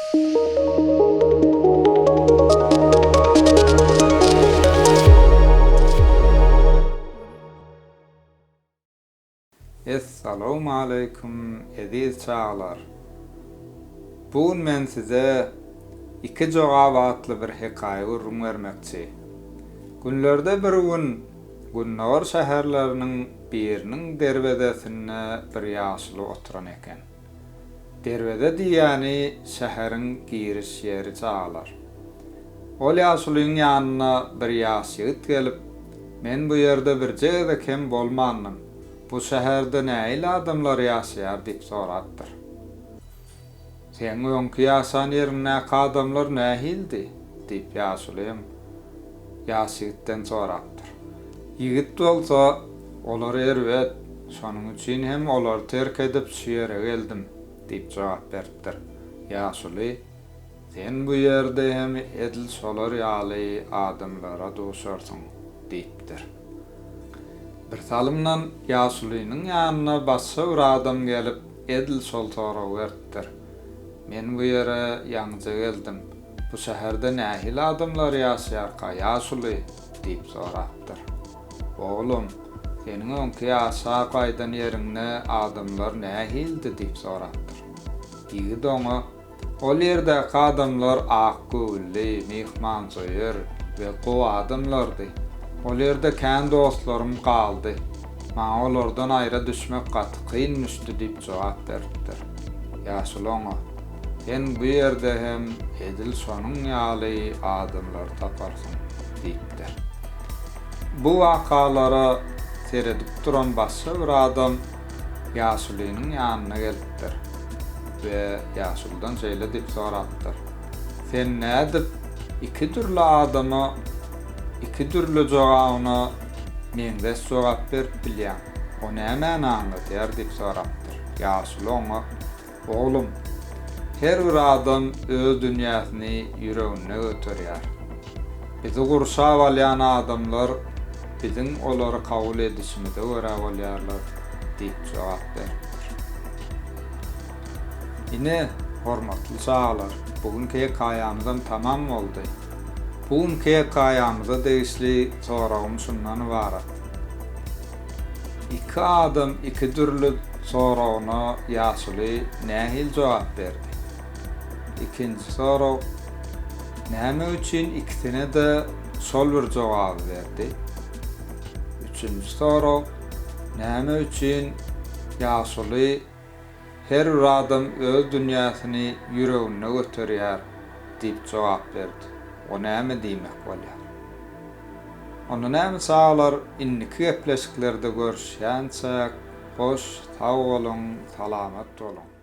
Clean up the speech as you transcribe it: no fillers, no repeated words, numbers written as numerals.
Assalamu alaikum ediz çağlar. Bugün men size iki jogabatly bir hikaye urun vermekçi. Günlerde bir gün Günnawar şäherleriniň biriniň derbedesinde bir ýaşly oturan eken. Derbede diýäni şäheriň giriş ýeri çağlar. Ol ýaşlyň ýanyna bir ýaş ýigit gelip, "Men bu ýerde bir jede kem bolmanyň. Bu şäherde näil adamlar ýaşaýar?" diýip soratdyr. "Sen öňki ýaşan ýerine adamlar nähildi?" diýip ýaşlym ýaş ýigitden soratdyr. Ýigit bolsa, "Olar erbet, şonuň üçin hem olar terk edip şu ýere geldim" diýip jogap beripdir. Ýaşly, "Sen bu ýerde hem edil solar ýaly adamlara doşarsyň" diýipdir. Bir salymdan ýaşlynyň ýanyna başga bir adam gelip edil sol sorag beripdir. "Men bu ýere ýaňja geldim. Bu şäherde nähili adamlar ýaşaýarka ýaşly?" diýip sorapdyr. "Oglum, seniň öňki ýaşa gaýdan ýeriňne adamlar nähildi?" diýip sorapdyr. Ýigit oňa, "Ol ýerdäki adamlar ak göwülli, mehmançyýar we gowy adamlardy. Ol ýerde kän dostlarym galdy. Maňa olardan aýra düşmek gaty kynmyşdy" diýip jogap beripdir. Ýaşly oňa, "Sen bu ýerde hem edil şonuň ýaly adamlar taparsyň" diýipdir. Bu wakalara seredip duran başga bir adam ýaşlynyň ýanyna gelipdir we ýaşlydan şeýle diýip sorapdyr. "Sen nädip iki türlü adama iki türlü jogabyna meňde jogap berip bilýän? O näme anlatýar?" diýip sorapdyr. Ýaşly oňa, "Oglum, her bir adam öz dünýäsini ýüregine göterýär. Bizi gurşap alýan adamlar biziň olary kabul edişimizde görä bolýarlar" diýip jogap beripdir. Ine hormatly çağlar, bugünkü hikaýamyzam tamam boldy. Bugünkü hikaýamyza degişli soragym şundan ibarat. İki adam iki türlü soragyna ýaşly nähil jogap berdi? İkinji sorag, näme üçin ikisine de şol bir jogap berdi? Üçünji sorag, näme üçin ýaşly her bir adam öz dünýäsini ýüregine göterýär diýip jogap berdi? O näme diýmek bolýar? Onu näme çağlar inniki gepleşiklerde görüşýänçä hoş, sag bolun, salamat bolun.